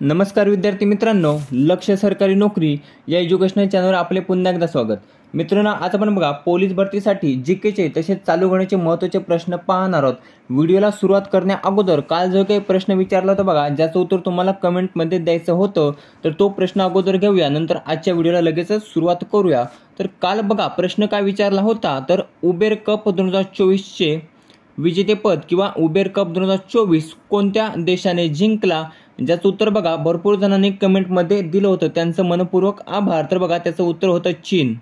नमस्कार विद्यार्थी मित्रांनो, लक्ष सरकारी नोकरी या एज्युकेशनल चॅनलवर आपले पुन्हा एकदा स्वागत. मित्रांनो, आज आपण बघा पोलीस भरतीसाठी जीकेचे तसेच चालू घडामोडीचे महत्त्वाचे प्रश्न पाहणार आहोत. व्हिडिओला सुरुवात करण्या अगोदर काल जो काही प्रश्न विचारला होता बघा, ज्याचं उत्तर तुम्हाला कमेंटमध्ये द्यायचं होतं, तर तो प्रश्न अगोदर घेऊया, नंतर आजच्या व्हिडिओला लगेचच सुरुवात करूया. तर काल बघा प्रश्न काय विचारला होता, तर उबेर कप 2024चे विजेतेपद किंवा उबेर कप 2024 कोणत्या देशाने जिंकला, ज्याचं उत्तर बघा भरपूर जणांनी कमेंटमध्ये दिलं होतं, त्यांचं मनपूर्वक आभार. तर बघा त्याचं उत्तर होतं चीन.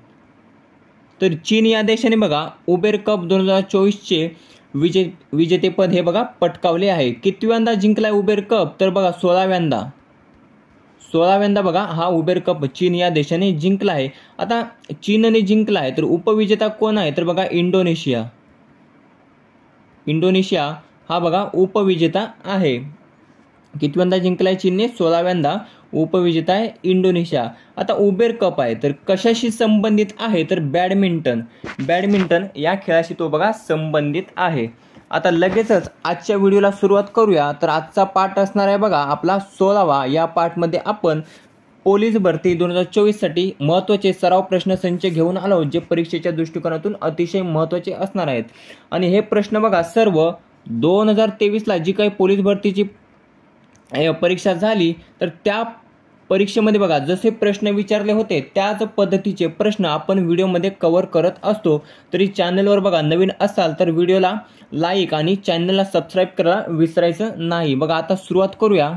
तर चीन या देशाने बघा उबेर कप 2024चे विजेतेपद हे बघा पटकावले आहे. कितव्यांदा जिंकलाय उबेर कप, तर बघा 16व्यांदा बघा हा उबेर कप चीन या देशाने जिंकला आहे. आता चीनने जिंकला आहे तर उपविजेता कोण आहे, तर बघा इंडोनेशिया हा बघा उपविजेता आहे. कितव्यांदा जिंकलाय चीनने, 16व्यांदा. उपविजेता आहे इंडोनेशिया. आता उबेर कप आहे तर कशाशी संबंधित आहे, तर बॅडमिंटन या खेळाशी तो बघा संबंधित आहे. आता लगेचच आजच्या व्हिडिओला सुरुवात करूया. तर आजचा पाठ असणार आहे बघा आपला 16वा. या पाठमध्ये आपण पोलीस भरती 2024 साठी महत्त्वाचे सराव प्रश्नसंच घेऊन आलो, जे परीक्षेच्या दृष्टिकोनातून अतिशय महत्त्वाचे असणार आहेत. आणि हे प्रश्न बघा सर्व 2023ला जी काही पोलीस भरतीची परीक्षा झाली, तर त्या परीक्षेमध्ये बघा जसे प्रश्न विचारले होते त्याच पद्धतीचे प्रश्न आपण व्हिडिओमध्ये कव्हर करत असतो. तरी चॅनलवर बघा नवीन असाल तर व्हिडिओला लाईक आणि चॅनलला सबस्क्राईब करायला विसरायचं नाही. बघा आता सुरुवात करूया.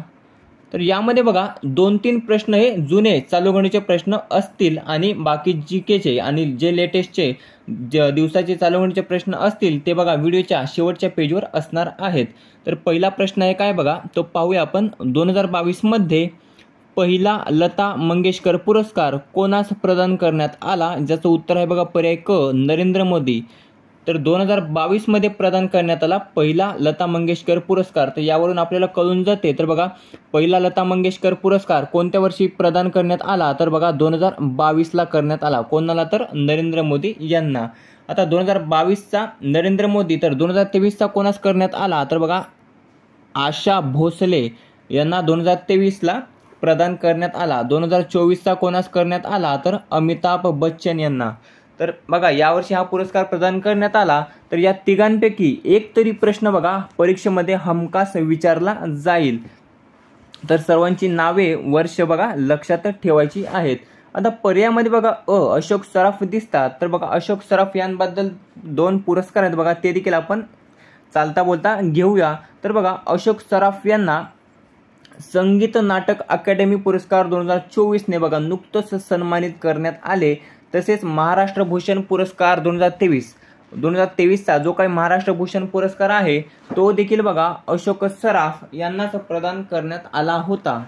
तर यामध्ये बघा 2-3 प्रश्न हे जुने चालू घडामोडीचे प्रश्न असतील आणि बाकी जीकेचे आणि जे लेटेस्टचे दिवसाचे चालू घडामोडीचे प्रश्न असतील ते बघा व्हिडिओच्या शेवटच्या पेजवर असणार आहेत. तर पहिला प्रश्न आहे काय बघा, तो पाहूया आपण. 2022 मध्ये पहिला लता मंगेशकर पुरस्कार कोणास प्रदान करण्यात आला, ज्याचं उत्तर आहे बघा पर्याय क, नरेंद्र मोदी. तर 2022 मध्ये प्रदान करण्यात आला पहिला लता मंगेशकर पुरस्कार. तर यावरून आपल्याला कळून जाते. तर बघा पहिला लता मंगेशकर पुरस्कार कोणत्या वर्षी प्रदान करण्यात आला, तर बघा 2022ला करण्यात आला. कोणाला, तर नरेंद्र मोदी यांना. आता 2022चा नरेंद्र मोदी, तर 2023चा कोणास करण्यात आला, तर बघा आशा भोसले यांना 2023ला प्रदान करण्यात आला. 2024चा कोणास करण्यात आला, तर अमिताभ बच्चन यांना. तर बघा यावर्षी हा पुरस्कार प्रदान करण्यात आला. तर या तिघांपैकी एक तरी प्रश्न बघा परीक्षेमध्ये हमखास विचारला जाईल. तर सर्वांची नावे वर्ष बघा लक्षात ठेवायची आहेत. आता पर्यायामध्ये बघा अशोक सराफ दिसतात. तर बघा अशोक सराफ यांबद्दल 2 पुरस्कार आहेत बघा, ते देखील आपण चालता बोलता घेऊया. तर बघा अशोक सराफ यांना संगीत नाटक अकादमी पुरस्कार 2024ने बघा नुकतंच सन्मानित करण्यात आले. तसेच महाराष्ट्र भूषण पुरस्कार 2023चा जो काही महाराष्ट्र भूषण पुरस्कार आहे तो देखील बघा अशोक सराफ यांनाच प्रदान करण्यात आला होता.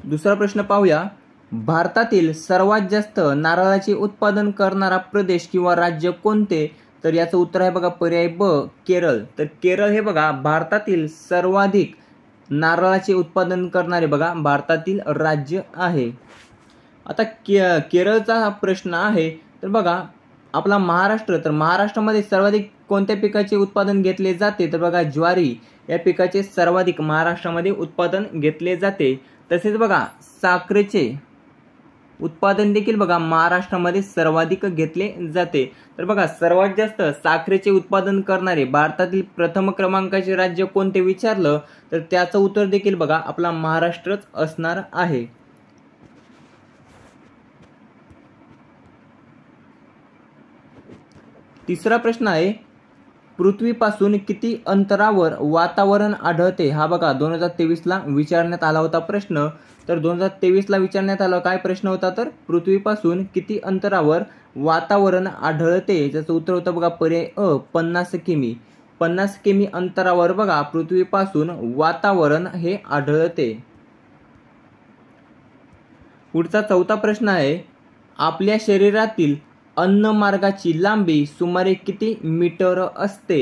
दुसरा प्रश्न पाहूया. भारतातील सर्वात जास्त नारळाचे उत्पादन करणारा प्रदेश किंवा राज्य कोणते, तर याचं उत्तर आहे बघा पर्याय ब, केरळ. तर केरळ हे बघा भारतातील सर्वाधिक नारळाचे उत्पादन करणारे बघा भारतातील राज्य आहे. आता केरळचा प्रश्न आहे. तर बघा आपला महाराष्ट्र, तर महाराष्ट्रामध्ये सर्वाधिक कोणत्या पिकाचे उत्पादन घेतले जाते, तर बघा ज्वारी या पिकाचे सर्वाधिक महाराष्ट्रामध्ये उत्पादन घेतले जाते. तसेच बघा साखरेचे उत्पादन देखील बघा महाराष्ट्रामध्ये सर्वाधिक घेतले जाते. तर बघा सर्वात जास्त साखरेचे उत्पादन करणारे भारतातील प्रथम क्रमांकाचे राज्य कोणते विचारलं, तर त्याचं उत्तर देखील बघा आपला महाराष्ट्रच असणार आहे. तिसरा प्रश्न आहे. पृथ्वीपासून किती अंतरावर वातावरण आढळते, हा बघा 2023ला विचारण्यात आला होता प्रश्न. तर 2023ला विचारण्यात आला काय प्रश्न होता, तर पृथ्वीपासून किती अंतरावर वातावरण आढळते, ज्याचं उत्तर होतं बघा पर्याय अ, 50 किमी. 50 किमी अंतरावर बघा पृथ्वीपासून वातावरण हे आढळते. पुढचा चौथा प्रश्न आहे. आपल्या शरीरातील अन्नमार्गाची लांबी सुमारे किती मीटर असते,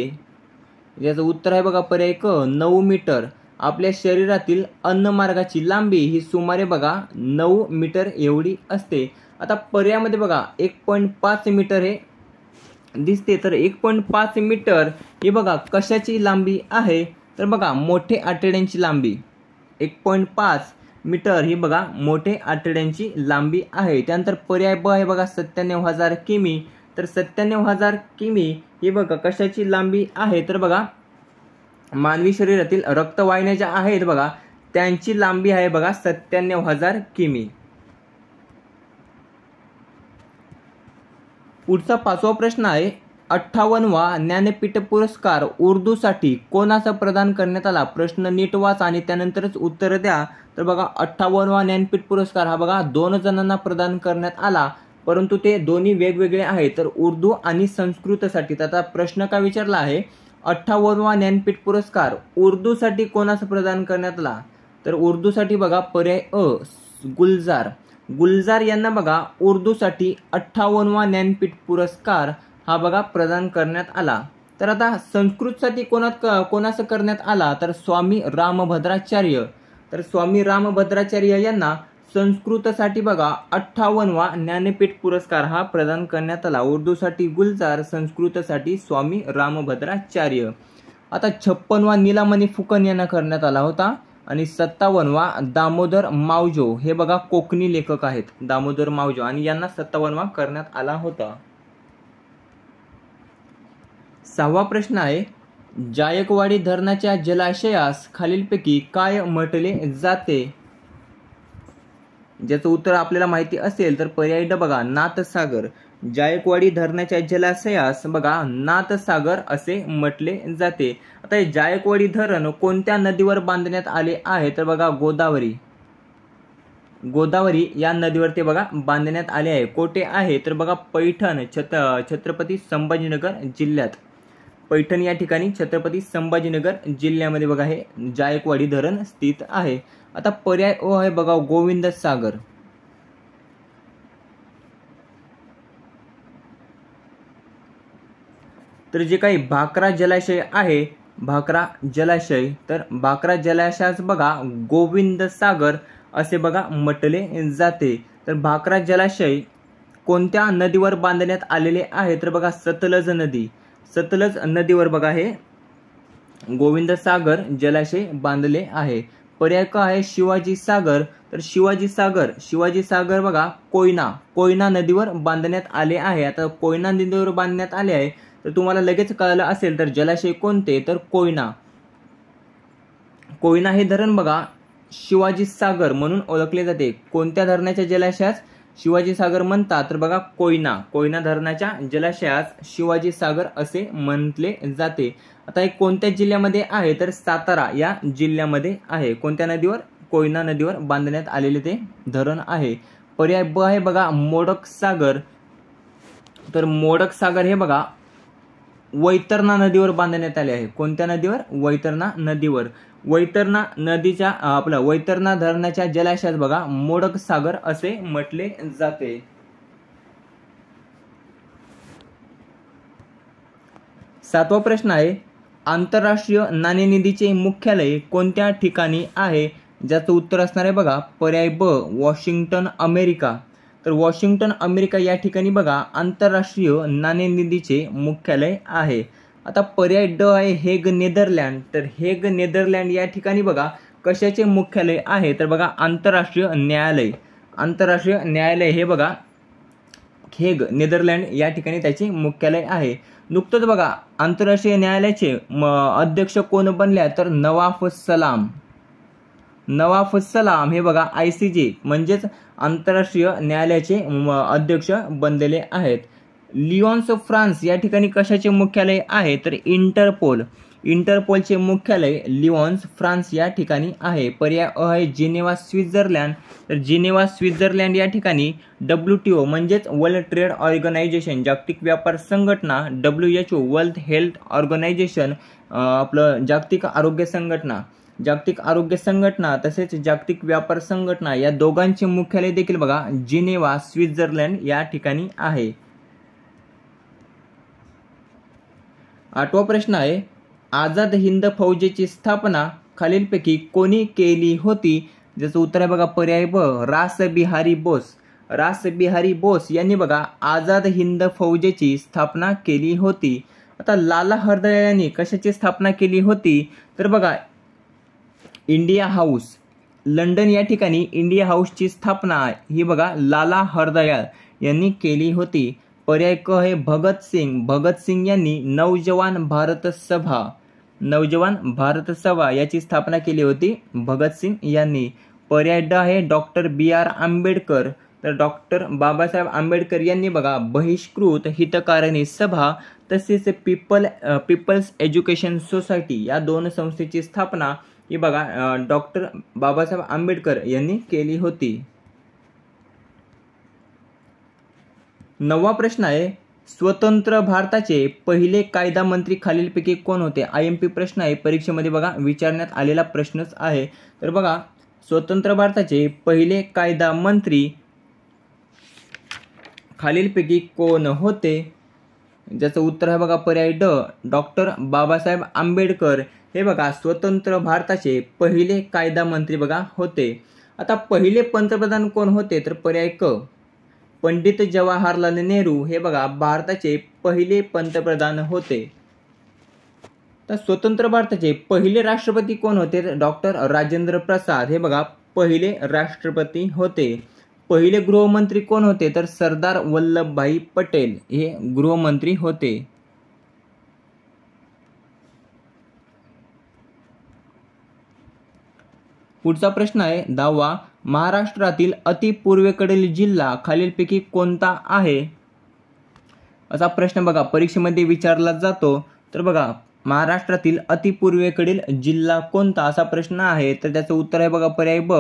याचं उत्तर आहे बघा पर्याय क, 9 मीटर. आपल्या शरीरातील अन्नमार्गाची लांबी ही सुमारे बघा 9 मीटर एवढी असते. आता पर्यायामध्ये बघा 1.5 मीटर हे दिसते तर 1.5 मीटर हे बघा कशाची लांबी आहे, तर बघा मोठे आतड्यांची लांबी 1.5 मीटर ही बघा मोठे आतड्यांची लांबी आहे। त्यानंतर पर्याय ब आहे बघा 97,000 किमी, तर 97,000 किमी ही बघा कशाची लांबी आहे, तर बघा मानवी शरीरातील रक्तवाहिन्या ज्या आहेत बघा त्यांची लांबी आहे बघा 97,000 किमी। पुढचा 5वा प्रश्न आहे 58वा ज्ञानपीठ पुरस्कार उर्दूसाठी कोणाचा प्रदान करण्यात आला। प्रश्न नीट वाचा आणि त्यानंतरच उत्तर द्या। तर बघा 58वा ज्ञानपीठ पुरस्कार हा बघा 2 जणांना प्रदान करण्यात आला, परंतु ते दोन्ही वेगवेगळे आहेत, तर उर्दू आणि संस्कृतसाठी। आता प्रश्न काय विचारला आहे 58वा ज्ञानपीठ पुरस्कार उर्दूसाठी कोणाचा प्रदान करण्यात आला, तर उर्दूसाठी बघा पर्याय अ गुलजार यांना बघा उर्दूसाठी 58वा ज्ञानपीठ पुरस्कार हा बघा प्रदान करण्यात आला। तर आता संस्कृतसाठी कोणाचं करण्यात आला, तर स्वामी रामभद्राचार्य। तर स्वामी रामभद्राचार्य यांना संस्कृतसाठी बघा 58वा ज्ञानपीठ पुरस्कार हा प्रदान करण्यात आला। उर्दूसाठी गुलजार, संस्कृतसाठी स्वामी रामभद्राचार्य। आता 56वा नीलमणी फुकन यांना करण्यात आला होता आणि 57वा दामोदर मावजो हे बघा कोकणी लेखक आहेत, दामोदर मावजो, आणि यांना 57वा करण्यात आला होता। 6वा प्रश्न आहे जायकवाडी धरणाच्या जलाशयास खालीलपैकी काय म्हटले जाते, ज्याचं उत्तर आपल्याला माहिती असेल तर पर्याय ड बघा नाथसागर। जायकवाडी धरणाच्या जलाशयास बघा नाथसागर असे म्हटले जाते। आता हे जायकवाडी धरण कोणत्या नदीवर बांधण्यात आले आहे, तर बघा गोदावरी या नदीवर ते बघा बांधण्यात आले आहे। कोठे आहे, तर बघा पैठण छत्रपती संभाजीनगर जिल्ह्यात, पैठण या ठिकाणी छत्रपती संभाजीनगर जिल्ह्यामध्ये बघा हे जायकवाडी धरण स्थित आहे। आता पर्याय अ आहे बघा गोविंद सागर। तर जे काही भाकरा जलाशय आहे, तर भाकरा जलाशयास बघा गोविंद सागर असे बघा म्हटले जाते। तर भाकरा जलाशय कोणत्या नदीवर बांधण्यात आलेले आहे, तर बघा सतलज नदीवर बघा हे गोविंद सागर जलाशय बांधले आहे। पर्याय क आहे शिवाजी सागर। तर शिवाजी सागर बघा कोयना नदीवर बांधण्यात आले आहे। आता कोयना नदीवर बांधण्यात आले आहे तर तुम्हाला लगेच कळलं असेल तर जलाशय कोणते, तर कोयना हे धरण बघा शिवाजी सागर म्हणून ओळखले जाते। कोणत्या धरणाच्या जलाशयास शिवाजी सागर म्हणतात, तर बघा कोयना धरणाच्या जलाशयास शिवाजी सागर असे म्हटले जाते। आता हे कोणत्या जिल्ह्यामध्ये आहे, तर सातारा या जिल्ह्यामध्ये आहे। कोणत्या नदीवर, कोयना नदीवर बांधण्यात आलेले ते धरण आहे। पर्याय ब आहे बघा मोडक सागर। तर मोडक सागर हे बघा वैतरणा नदीवर बांधण्यात आले आहे। कोणत्या नदीवर, वैतरणा नदीवर। वैतरणा नदीच्या वैतरणा धरणाच्या जलाशयास बघा मोडक सागर असे म्हटले जाते। 7वा प्रश्न आहे आंतरराष्ट्रीय नाणेनिधीचे मुख्यालय कोणत्या ठिकाणी आहे, ज्याचं उत्तर असणार आहे बघा पर्याय ब वॉशिंग्टन अमेरिका। तर वॉशिंग्टन अमेरिका या ठिकाणी बघा आंतरराष्ट्रीय नाणेनिधीचे मुख्यालय आहे। आता पर्याय ड आहे हेग नेदरलँड। तर हेग नेदरलँड या ठिकाणी बघा कशाचे मुख्यालय आहे, तर बघा आंतरराष्ट्रीय न्यायालय हे बघा हेग नेदरलँड या ठिकाणी त्याचे मुख्यालय आहे। नुकतंच बघा आंतरराष्ट्रीय न्यायालयाचे अध्यक्ष कोण बनले, तर नवाफ सलाम हे बघा ICJ म्हणजेच आंतरराष्ट्रीय न्यायालयाचे अध्यक्ष बनलेले आहेत। लिओन्स फ्रान्स या ठिकाणी कशाचे मुख्यालय आहे, तर इंटरपोलचे मुख्यालय लिओन्स फ्रान्स या ठिकाणी आहे। पर्याय अ आहे जिनेवा स्वित्झर्लंड। तर जिनेवा स्वित्झर्लंड या ठिकाणी WTO म्हणजेच वर्ल्ड ट्रेड ऑर्गनायझेशन जागतिक व्यापार संघटना, WHO वर्ल्ड हेल्थ ऑर्गनायझेशन आपलं जागतिक आरोग्य संघटना तसेच जागतिक व्यापार संघटना या दोघांचे मुख्यालय देखील बघा जिनेवा स्वित्झर्लंड या ठिकाणी आहे। 8वा प्रश्न आहे आझाद हिंद फौजेची स्थापना खालीलपैकी कोणी केली होती, ज्याचं उत्तर आहे बघा पर्याय ब रास बिहारी बोस। रासबिहारी बोस यांनी बघा आझाद हिंद फौजेची स्थापना केली होती. आता लाला हरदयाळ यांनी कशाची स्थापना केली होती तर बघा इंडिया हाऊस, लंडन या ठिकाणी इंडिया हाऊसची स्थापना ही बघा लाला हरदयाळ यांनी केली होती. पर्याय क आहे भगत सिंग. भगत सिंग यांनी नवजवान भारत सभा याची स्थापना केली होती भगत सिंग यांनी. पर्याय ड आहे डॉक्टर BR आंबेडकर. तर डॉक्टर बाबासाहेब आंबेडकर यांनी बघा बहिष्कृत हितकारिणी सभा तसेच पीपल्स एज्युकेशन सोसायटी या दोन संस्थेची स्थापना ही बघा डॉक्टर बाबासाहेब आंबेडकर यांनी केली होती. 9वा प्रश्न आहे स्वतंत्र भारताचे पहिले कायदा मंत्री खालीलपैकी कोण होते. IMP प्रश्न आहे, परीक्षेमध्ये बघा विचारण्यात आलेला प्रश्नच आहे. तर बघा स्वतंत्र भारताचे पहिले कायदा मंत्री खालीलपैकी कोण होते, ज्याचं उत्तर आहे बघा पर्याय ड डॉक्टर बाबासाहेब आंबेडकर हे बघा स्वतंत्र भारताचे पहिले कायदा मंत्री बघा होते. आता पहिले पंतप्रधान कोण होते तर पर्याय क पंडित जवाहरलाल नेहरू हे बघा भारताचे पहिले पंतप्रधान होते. तर स्वतंत्र भारताचे पहिले राष्ट्रपती कोण होते तर डॉक्टर राजेंद्र प्रसाद हे बघा पहिले राष्ट्रपती होते. पहिले गृहमंत्री कोण होते तर सरदार वल्लभभाई पटेल हे गृहमंत्री होते. पुढचा प्रश्न आहे 10वा महाराष्ट्रातील अतिपूर्वेकडील जिल्हा खालीलपैकी कोणता आहे. असा प्रश्न बघा परीक्षेमध्ये विचारला जातो. तर बघा महाराष्ट्रातील अतिपूर्वेकडील जिल्हा कोणता असा प्रश्न आहे. तर त्याचं उत्तर आहे बघा पर्याय ब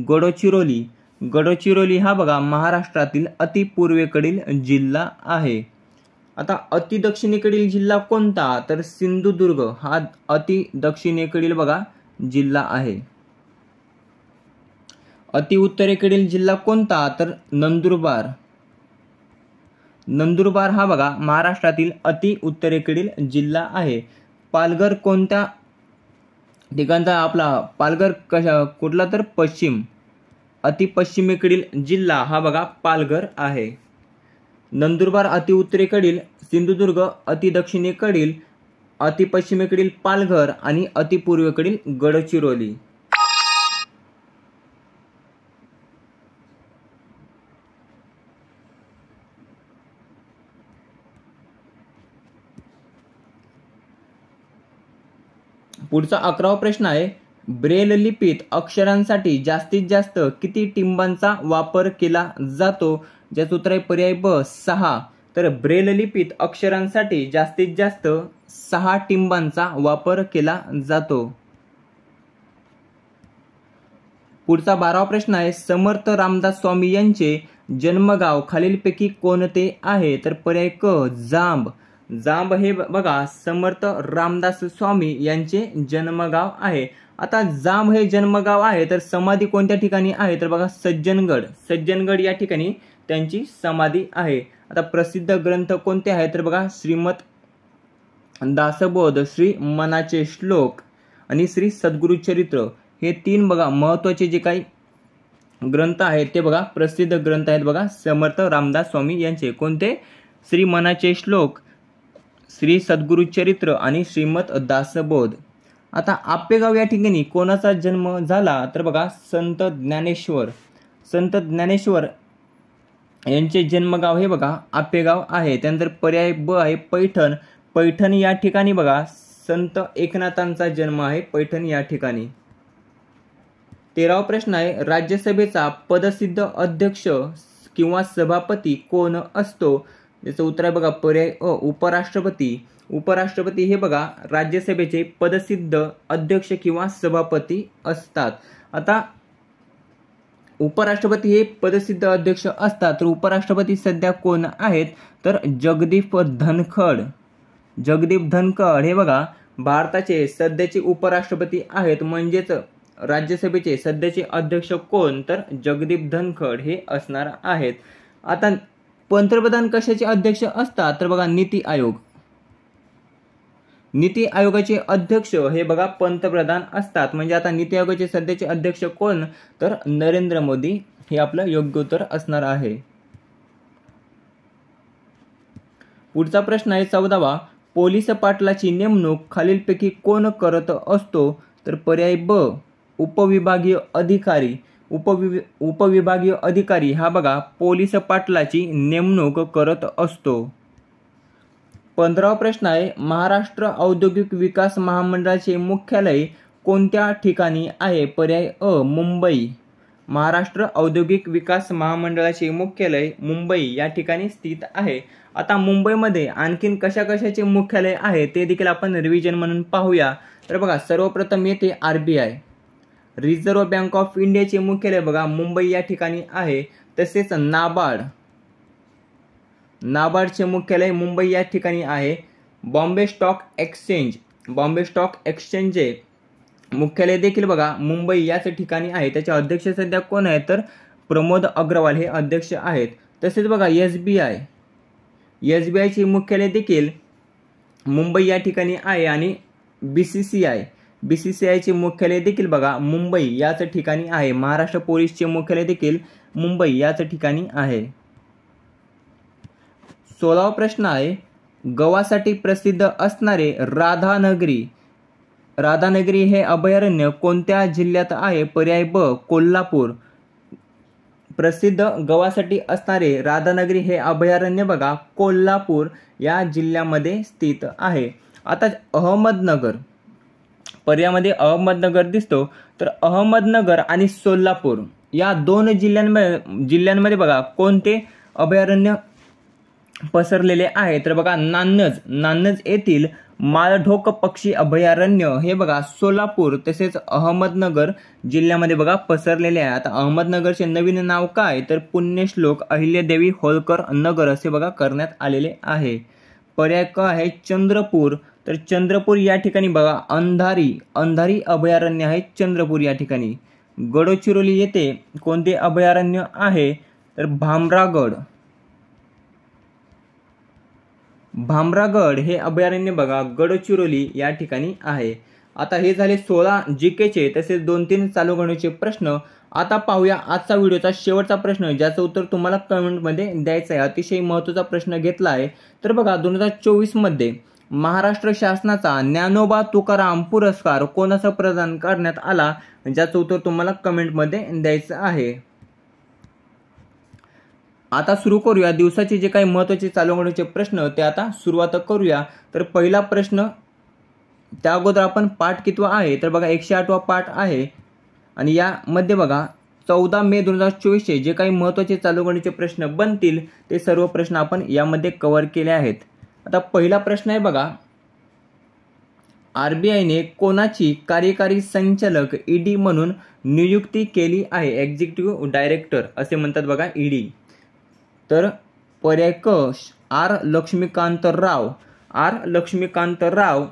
गडचिरोली. गडचिरोली हा बघा महाराष्ट्रातील अतिपूर्वेकडील जिल्हा आहे. आता अति दक्षिणेकडील जिल्हा कोणता तर सिंधुदुर्ग हा अति दक्षिणेकडील बघा जिल्हा आहे. अति उत्तरेकडील जिल्हा कोणता तर नंदुरबार. नंदुरबार हा बघा महाराष्ट्रातील अति उत्तरेकडील जिल्हा आहे. पालघर कोणत्या ठिकाणचा आपला पालघर कुठला तर पश्चिम अति पश्चिमेकडील जिल्हा हा बघा पालघर आहे. नंदुरबार अति उत्तरेकडील, सिंधुदुर्ग अति दक्षिणेकडील, अति पश्चिमेकडील पालघर आणि अति पूर्वेकडील गडचिरोली. पुढचा 11वा प्रश्न आहे ब्रेल लिपीत अक्षरांसाठी जास्तीत जास्त किती टिंबांचा वापर केला जातो. ज्याचं उत्तर आहे पर्याय ब 6. तर ब्रेल लिपीत अक्षरांसाठी जास्तीत जास्त 6 टिंबांचा वापर केला जातो. पुढचा 12वा प्रश्न आहे समर्थ रामदास स्वामी यांचे जन्मगाव खालीलपैकी कोणते आहे. तर पर्याय क जांब. जांब हे बघा समर्थ रामदास स्वामी यांचे जन्मगाव आहे. आता जांब हे जन्मगाव आहे तर समाधी कोणत्या ठिकाणी आहे तर बघा सज्जनगड या ठिकाणी त्यांची समाधी आहे. आता प्रसिद्ध ग्रंथ कोणते आहेत तर बघा श्रीमद दासबोध, श्री मनाचे श्लोक आणि श्री सद्गुरुचरित्र हे 3 बघा महत्त्वाचे जे काही ग्रंथ आहेत ते बघा प्रसिद्ध ग्रंथ आहेत बघा समर्थ रामदास स्वामी यांचे. कोणते श्री मनाचे श्लोक, श्री सद्गुरुचरित्र आणि श्रीमद दासबोध. आता आपेगाव या ठिकाणी कोणाचा जन्म झाला तर बघा संत ज्ञानेश्वर यांचे जन्मगाव हे बघा आपेगाव आहे. त्यानंतर पर्याय ब आहे पैठण या ठिकाणी बघा संत एकनाथांचा जन्म आहे पैठण या ठिकाणी. 13वा प्रश्न आहे राज्यसभेचा पदसिद्ध अध्यक्ष किंवा सभापती कोण असतो. याचं उत्तर आहे बघा पर्याय अ उपराष्ट्रपती. उपराष्ट्रपती हे बघा राज्यसभेचे पदसिद्ध अध्यक्ष किंवा सभापती असतात. आता उपराष्ट्रपती हे पदसिद्ध अध्यक्ष असतात तर उपराष्ट्रपती सध्या कोण आहेत तर जगदीप धनखड हे बघा भारताचे सध्याचे उपराष्ट्रपती आहेत. म्हणजेच राज्यसभेचे सध्याचे अध्यक्ष कोण तर जगदीप धनखड हे असणार आहेत. आता पंतप्रधान कशाचे अध्यक्ष असतात तर बघा नीती आयोगाचे अध्यक्ष हे बघा पंतप्रधान असतात. म्हणजे आता नीती आयोगाचे सध्याचे अध्यक्ष कोण तर नरेंद्र मोदी हे आपलं योग्य उत्तर असणार आहे. पुढचा प्रश्न आहे 14वा. पोलीस पाटलाची नेमणूक खालीलपैकी कोण करत असतो? तर पर्याय ब उपविभागीय अधिकारी. उपविभागीय अधिकारी हा बघा पोलीस पाटलाची नेमणूक करत असतो. 15वा प्रश्न आहे महाराष्ट्र औद्योगिक विकास महामंडळाचे मुख्यालय कोणत्या ठिकाणी आहे? पर्याय अ मुंबई. महाराष्ट्र औद्योगिक विकास महामंडळाचे मुख्यालय मुंबई या ठिकाणी स्थित आहे. आता मुंबईमध्ये आणखीन कशा कशाचे मुख्यालय आहे ते देखील आपण रिव्हिजन म्हणून पाहूया. तर बघा सर्वप्रथम येते RBI रिझर्व्ह बँक ऑफ इंडियाचे मुख्यालय बघा मुंबई या ठिकाणी आहे. तसेच नाबार्डचे मुख्यालय मुंबई या ठिकाणी आहे. बॉम्बे स्टॉक एक्सचेंजचे मुख्यालय देखील बघा मुंबई याच ठिकाणी आहे. त्याचे अध्यक्ष सध्या कोण आहेत? तर प्रमोद अग्रवाल हे अध्यक्ष आहेत. तसेच बघा SBI चे मुख्यालय देखील मुंबई या ठिकाणी आहे. आणि BCCI चे मुख्यालय देखील बघा मुंबई याच ठिकाणी आहे. महाराष्ट्र पोलीसचे मुख्यालय देखील मुंबई याच ठिकाणी आहे. 16वा प्रश्न आहे गव्हासाठी प्रसिद्ध असणारे राधानगरी हे अभयारण्य कोणत्या जिल्ह्यात आहे? पर्याय ब कोल्हापूर. प्रसिद्ध गव्हासाठी असणारे राधानगरी हे अभयारण्य बघा कोल्हापूर या जिल्ह्यामध्ये स्थित आहे. आता अहमदनगर पर्यायामध्ये अहमदनगर दिसतो. तर अहमदनगर आणि सोलापूर या दोन जिल्ह्यांमध्ये बघा कोणते अभयारण्य पसरलेले आहे? तर बघा नान्नज येथील माळढोक पक्षी अभयारण्य हे बघा सोलापूर तसेच अहमदनगर जिल्ह्यामध्ये बघा पसरलेले आहे. आता अहमदनगरचे नवीन नाव काय? तर पुण्यश्लोक अहिल्यादेवी होळकर नगर असे बघा करण्यात आलेले आहे. पर्याय क आहे चंद्रपूर. तर चंद्रपूर या ठिकाणी बघा अंधारी अभयारण्य आहे चंद्रपूर या ठिकाणी. गडचिरोली येथे कोणते अभयारण्य आहे? तर भामरागड हे अभयारण्य बघा गडचिरोली या ठिकाणी आहे. आता हे झाले 16 GKचे तसेच 2-3 चालू घडामोडीचे प्रश्न. आता पाहूया आजचा व्हिडिओचा शेवटचा प्रश्न ज्याचं उत्तर तुम्हाला कमेंटमध्ये द्यायचं आहे. अतिशय महत्त्वाचा प्रश्न घेतला आहे. तर बघा 2024 मध्ये महाराष्ट्र शासनाचा ज्ञानोबा तुकाराम पुरस्कार कोणास प्रदान करण्यात आला? ज्याचं उत्तर तुम्हाला कमेंटमध्ये द्यायचं आहे. आता सुरू करूया दिवसाचे जे काही महत्त्वाचे चालू घडामोडीचे प्रश्न ते आता सुरुवात करूया. तर पहिला प्रश्न त्या अगोदर आपण पाठ कितवा आहे? तर बघा 108वा पाठ आहे. आणि यामध्ये बघा 14 मे 2024 जे काही महत्त्वाचे चालू घडामोडीचे प्रश्न बनतील ते सर्व प्रश्न आपण यामध्ये कव्हर केले आहेत. आता पहिला प्रश्न आहे बघा RBIने कोणाची कार्यकारी संचालक ED म्हणून नियुक्ती केली आहे? एक्झिक्युटिव्ह डायरेक्टर असे म्हणतात बघा ED. तर पर्याय क आर लक्ष्मीकांत राव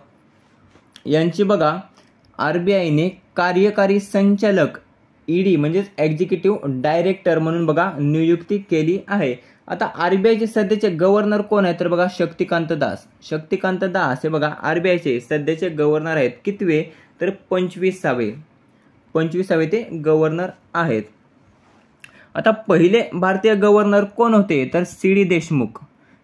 यांची बघा RBIने कार्यकारी संचालक ED म्हणजेच एक्झिक्युटिव्ह डायरेक्टर म्हणून बघा नियुक्ती केली आहे. आता RBIचे सध्याचे गव्हर्नर कोण आहेत? तर बघा शक्तिकांत दास हे बघा RBIचे सध्याचे गव्हर्नर आहेत. कितवे? तर 25वे ते गव्हर्नर आहेत. आता पहिले भारतीय गव्हर्नर कोण होते? तर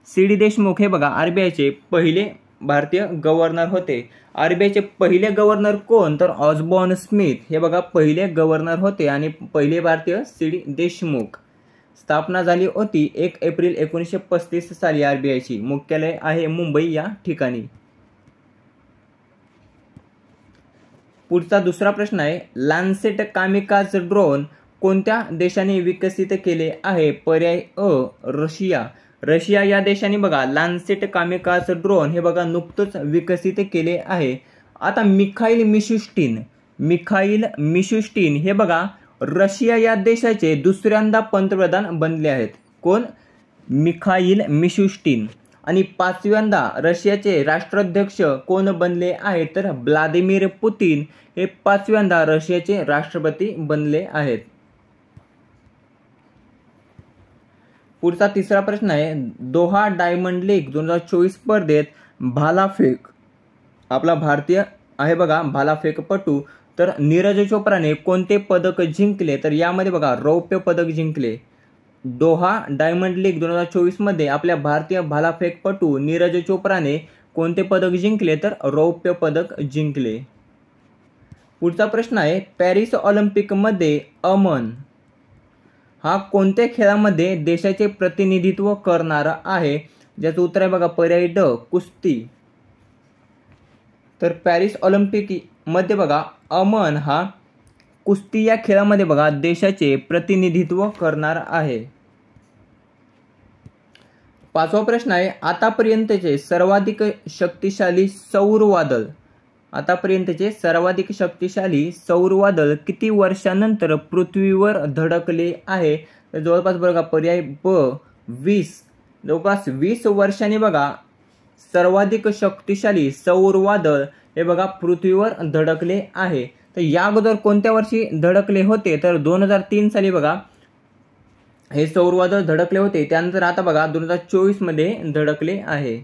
CD देशमुख हे बघा RBIचे पहिले भारतीय गव्हर्नर होते. RBIचे पहिले गव्हर्नर कोण? तर ऑसबॉर्न स्मिथ हे बघा पहिले गव्हर्नर होते. आणि पहिले भारतीय CD देशमुख. स्थापना झाली होती 1 एप्रिल 1935 साली. RBIची मुख्यालय आहे मुंबई या ठिकाणी. पुढचा दुसरा प्रश्न आहे लॅन्सेट कामिकाज ड्रोन कोणत्या देशाने विकसित केले आहे? पर्याय अ रशिया या देशाने बघा लॅन्सेट कामिकाज ड्रोन हे बघा नुकतंच विकसित केले आहे. आता मिखाईल मिशुस्टिन हे बघा रशिया या देशाचे दुसऱ्यांदा पंतप्रधान बनले आहेत. कोण? Mikhail Mishustin. आणि 5व्यांदा रशियाचे राष्ट्राध्यक्ष कोण बनले आहेत? तर व्लादिमीर पुतिन हे 5व्यांदा रशियाचे राष्ट्रपती बनले आहेत. पुढचा तिसरा प्रश्न आहे दोहा डायमंड लीग 2024 स्पर्धेत भालाफेक आपला भारतीय आहे बघा भालाफेकपटू तर नीरज चोप्राने कोणते पदक जिंकले? तर यामध्ये बघा रौप्य पदक जिंकले. दोहा डायमंड लीग 2024 मध्ये आपल्या भारतीय भालाफेकपटू नीरज चोप्राने कोणते पदक जिंकले? तर रौप्य पदक जिंकले. पुढचा प्रश्न आहे, पॅरिस ऑलिम्पिक मध्ये अमन हा कोणत्या खेळामध्ये देशाचे प्रतिनिधित्व करणारा आहे? ज्याचं उत्तर आहे बघा पर्याय ड कुस्ती. तर पॅरिस ऑलिम्पिक मध्ये बघा अमन हा कुस्ती या खेळामध्ये बघा देशाचे प्रतिनिधित्व करणार आहे. पाचवा प्रश्न आहे, आतापर्यंतचे सर्वाधिक शक्तिशाली सौर वादळ सौर वादळ किती वर्षानंतर पृथ्वीवर धडकले आहे? तर जवळपास बघा पर्याय ब 20. जवळपास 20 वर्षांनी बघा सर्वाधिक शक्तिशाली सौर वादळ हे बघा पृथ्वीवर धडकले आहे. तर या अगोदर कोणत्या वर्षी धडकले होते? तर 2003 साली बघा हे सौर वादळ धडकले होते. त्यानंतर आता बघा 2024 मध्ये धडकले आहे.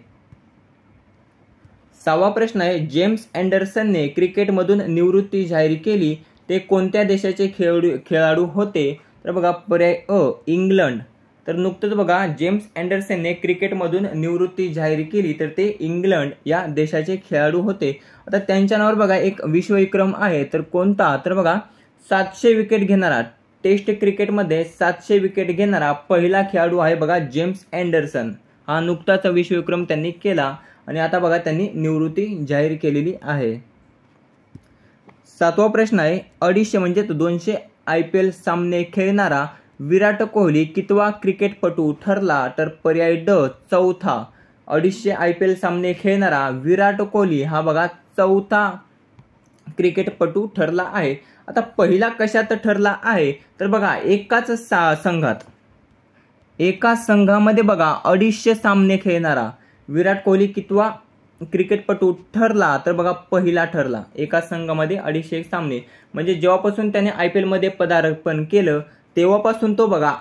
सहावा प्रश्न आहे, जेम्स अँडरसनने क्रिकेटमधून निवृत्ती जाहीर केली ते कोणत्या देशाचे खेळाडू होते? तर बघा पर्याय अ इंग्लंड. तर नुकतंच बघा जेम्स अँडरसनने क्रिकेटमधून निवृत्ती जाहीर केली तर ते इंग्लंड या देशाचे खेळाडू होते. आता त्यांच्या नावावर बघा एक विश्वविक्रम आहे. तर कोणता? तर बघा 700 विकेट घेणारा, टेस्ट क्रिकेटमध्ये 700 विकेट घेणारा पहिला खेळाडू आहे बघा जेम्स अँडरसन. हा नुकताच विश्वविक्रम त्यांनी केला आणि आता बघा त्यांनी निवृत्ती जाहीर केलेली आहे. सातवा प्रश्न आहे, 250 म्हणजे 200 IPL सामने खेळणारा विराट कोहली कितवा क्रिकेटपटू ठरला? तर पर्याय ड चौथा. 250 IPL सामने खेळणारा विराट कोहली हा बघा चौथा क्रिकेटपटू ठरला आहे. आता पहिला कशात ठरला आहे? तर बघा एका संघामध्ये बघा 250 सामने खेळणारा विराट कोहली कितवा क्रिकेटपटू ठरला? तर बघा पहिला ठरला. एका संघामध्ये 250 सामने म्हणजे जेव्हापासून त्याने IPL मध्ये पदार्पण केलं तेव्हापासून तो बघा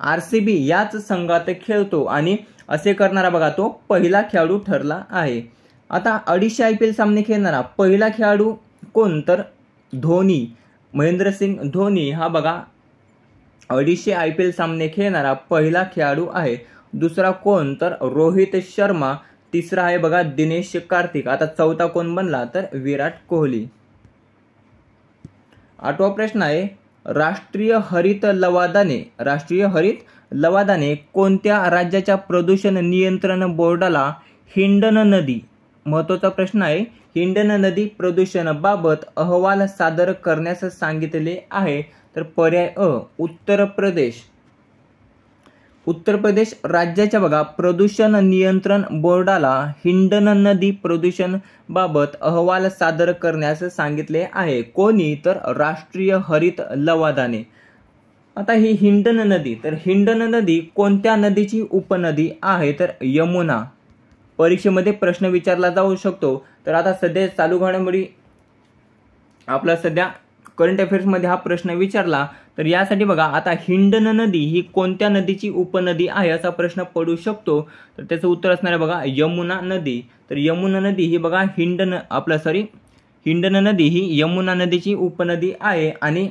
RCB याच संघात खेळतो आणि असे करणारा बघा तो पहिला खेळाडू ठरला आहे. आता 250 IPL सामने खेळणारा पहिला खेळाडू कोण? तर धोनी, महेंद्रसिंग धोनी हा बघा 250 IPL सामने खेळणारा पहिला खेळाडू आहे. दुसरा कोण? तर रोहित शर्मा. तिसरा आहे बघा दिनेश कार्तिक. आता चौथा कोण बनला? तर विराट कोहली. आठवा प्रश्न आहे, राष्ट्रीय हरित लवादाने कोणत्या राज्याच्या प्रदूषण नियंत्रण बोर्डाला हिंडन नदी, महत्वाचा प्रश्न आहे, हिंडन नदी प्रदूषणाबाबत अहवाल सादर करण्यास सांगितले आहे? तर पर्याय अ उत्तर प्रदेश राज्याच्या बघा प्रदूषण नियंत्रण बोर्डाला हिंडन नदी प्रदूषण बाबत अहवाल सादर करण्यास सांगितले आहे. कोणी? तर राष्ट्रीय हरित लवादाने. आता ही हिंडन नदी कोणत्या नदीची उपनदी आहे? तर यमुना. परीक्षेमध्ये प्रश्न विचारला जाऊ शकतो. तर आता सध्या चालू घडामोडी आपला सध्या करंट अफेअर्स मध्ये हा प्रश्न विचारला. तर यासाठी बघा आता हिंडन नदी ही कोणत्या नदीची उपनदी आहे असा प्रश्न पडू शकतो. तर त्याचं उत्तर असणार आहे बघा यमुना नदी. तर यमुना नदी ही बघा हिंडन नदी ही यमुना नदीची उपनदी आहे आणि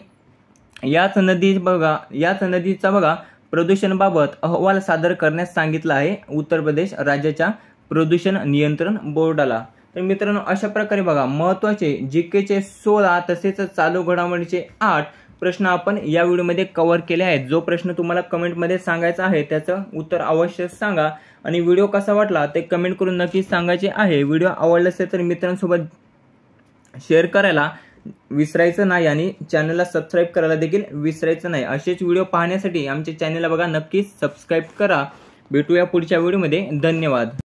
याच नदीचा बघा प्रदूषणाबाबत अहवाल सादर करण्यास सांगितला आहे उत्तर प्रदेश राज्याच्या प्रदूषण नियंत्रण बोर्डाला. तर मित्रांनो अशा प्रकारे बघा महत्त्वाचे जीकेचे 16 तसेच चालू घडामोडीचे 8 प्रश्न आपण या व्हिडिओमध्ये कव्हर केले आहेत. जो प्रश्न तुम्हाला कमेंटमध्ये सांगायचा आहे त्याचं उत्तर अवश्य सांगा आणि व्हिडिओ कसा वाटला ते कमेंट करून नक्की सांगायचे आहे. व्हिडिओ आवडला असेल तर मित्रांसोबत शेअर करायला विसरायचं नाही आणि चॅनलला सबस्क्राईब करायला देखील विसरायचं नाही. असेच व्हिडिओ पाहण्यासाठी आमच्या चॅनलला बघा नक्कीच सबस्क्राईब करा. भेटूया पुढच्या व्हिडिओमध्ये. धन्यवाद.